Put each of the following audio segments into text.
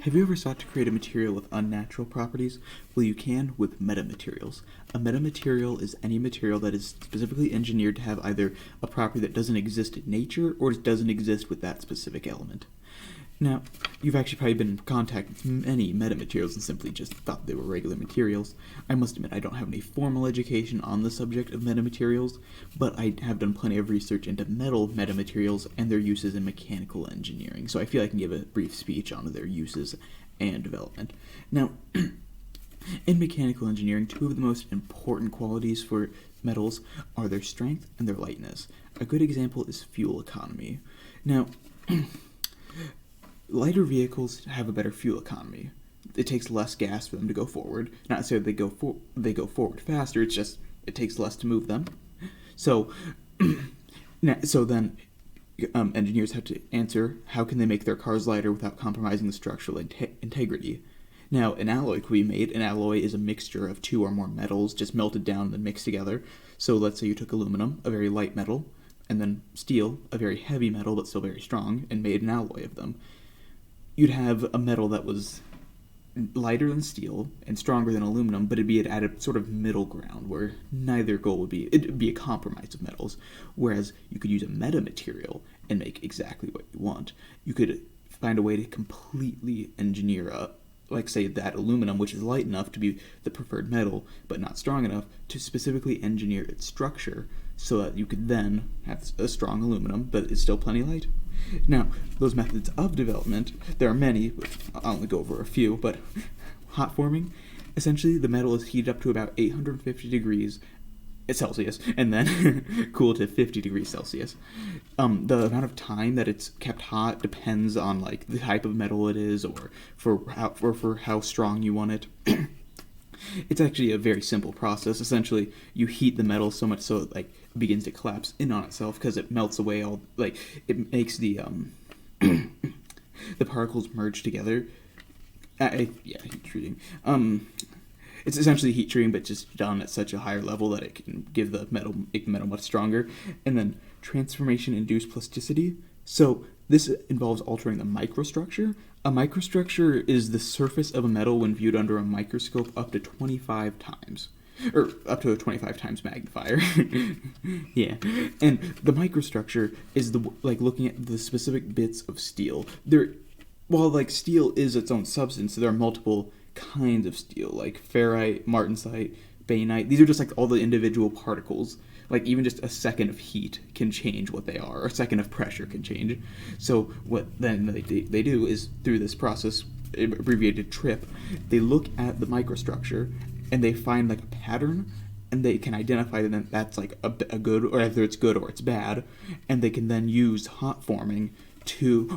Have you ever sought to create a material with unnatural properties? Well, you can with metamaterials. A metamaterial is any material that is specifically engineered to have either a property that doesn't exist in nature or doesn't exist with that specific element. Now, you've actually probably been in contact with many metamaterials and simply just thought they were regular materials. I must admit I don't have any formal education on the subject of metamaterials, but I have done plenty of research into metal metamaterials and their uses in mechanical engineering, so I feel I can give a brief speech on their uses and development. Now, in mechanical engineering, two of the most important qualities for metals are their strength and their lightness. A good example is fuel economy. Now, lighter vehicles have a better fuel economy. It takes less gas for them to go forward. Not necessarily they go forward faster. It's just it takes less to move them. So, then engineers have to answer how can they make their cars lighter without compromising the structural integrity. Now, an alloy could be made. An alloy is a mixture of two or more metals just melted down and then mixed together. So let's say you took aluminum, a very light metal, and then steel, a very heavy metal but still very strong, and made an alloy of them. You'd have a metal that was lighter than steel and stronger than aluminum, but it'd be at a sort of middle ground where neither goal would be, it'd be a compromise of metals, whereas you could use a metamaterial and make exactly what you want. You could find a way to completely engineer like say that aluminum, which is light enough to be the preferred metal, but not strong enough to specifically engineer its structure so that you could then have a strong aluminum, but it's still plenty light. Now, those methods of development, there are many, but I'll only go over a few, but hot forming, essentially the metal is heated up to about 850 degrees Celsius, and then cooled to 50 degrees Celsius. The amount of time that it's kept hot depends on like the type of metal it is, or for how strong you want it. It's actually a very simple process. Essentially, you heat the metal so much so it like begins to collapse in on itself because it melts away all like it makes the the particles merge together. Heat treating. It's essentially heat treating, but just done at such a higher level that it can make the metal much stronger. And then transformation-induced plasticity. So this involves altering the microstructure. A microstructure is the surface of a metal when viewed under a microscope up to 25 times. Or up to a 25 times magnifier. Yeah. And the microstructure is looking at the specific bits of steel. While steel is its own substance, there are multiple kinds of steel, like ferrite, martensite, bainite. These are just all the individual particles. Even just a second of heat can change what they are, or a second of pressure can change. So what then they do is, through this process, abbreviated TRIP, they look at the microstructure and they find a pattern, and they can identify that that's a good, or either it's good or it's bad, and they can then use hot forming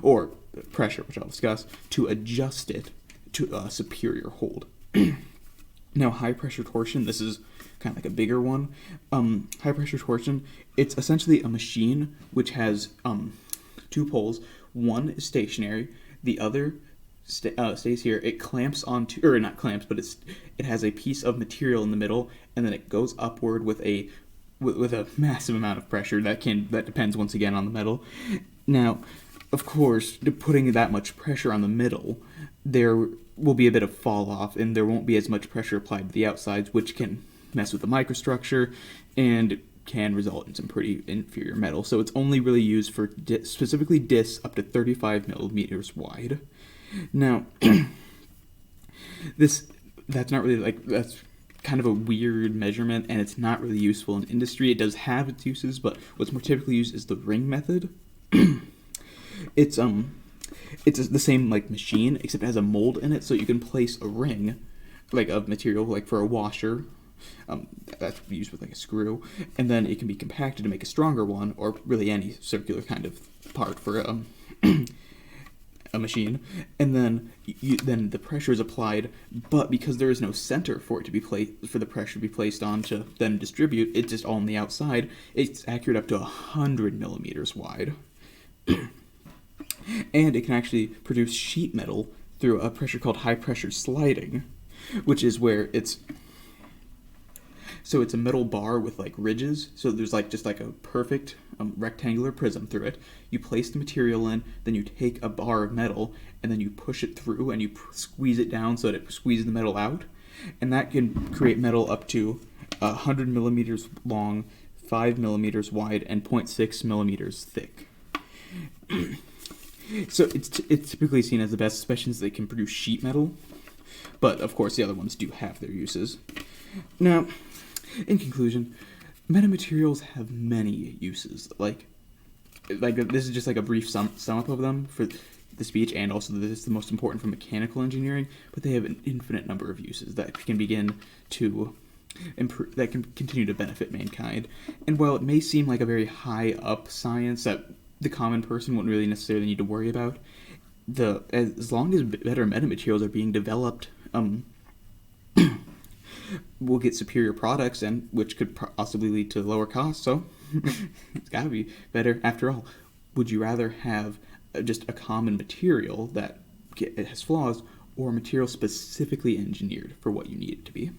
or pressure, which I'll discuss, to adjust it to a superior hold. Now, high-pressure torsion, this is kind of a bigger one. High-pressure torsion, it's essentially a machine which has two poles. One is stationary, the other stays here. It clamps onto, or not clamps, but it has a piece of material in the middle, and then it goes upward with a massive amount of pressure that depends once again on the metal. Now, of course, putting that much pressure on the middle, there will be a bit of fall off, and there won't be as much pressure applied to the outsides, which can mess with the microstructure and can result in some pretty inferior metal. So it's only really used for specifically discs up to 35 millimeters wide. Now, that's not really that's kind of a weird measurement, and it's not really useful in industry. It does have its uses, but what's more typically used is the ring method. It's the same machine, except it has a mold in it, so you can place a ring of material for a washer. That's used with a screw, and then it can be compacted to make a stronger one, or really any circular kind of part for a machine. And then then the pressure is applied, but because there is no center for it to be for the pressure to be placed on to then distribute, it's just all on the outside. It's accurate up to 100 millimeters wide. And it can actually produce sheet metal through a pressure called high pressure sliding, which is where So it's a metal bar with like ridges. So there's like just like a perfect rectangular prism through it. You place the material in, then you take a bar of metal and then you push it through and you squeeze it down so that it squeezes the metal out, and that can create metal up to 100 millimeters long, 5 millimeters wide, and 0.6 millimeters thick. So it's typically seen as the best, especially since they can produce sheet metal. But of course, the other ones do have their uses. Now, in conclusion, metamaterials have many uses. Like this is just like a brief sum up of them for the speech, and also this is the most important for mechanical engineering. But they have an infinite number of uses that can begin to improve, that can continue to benefit mankind. And while it may seem like a very high up science that the common person wouldn't really necessarily need to worry about, as long as better metamaterials are being developed, we'll get superior products, and which could possibly lead to lower costs. So it's got to be better. After all, would you rather have just a common material that it has flaws, or a material specifically engineered for what you need it to be?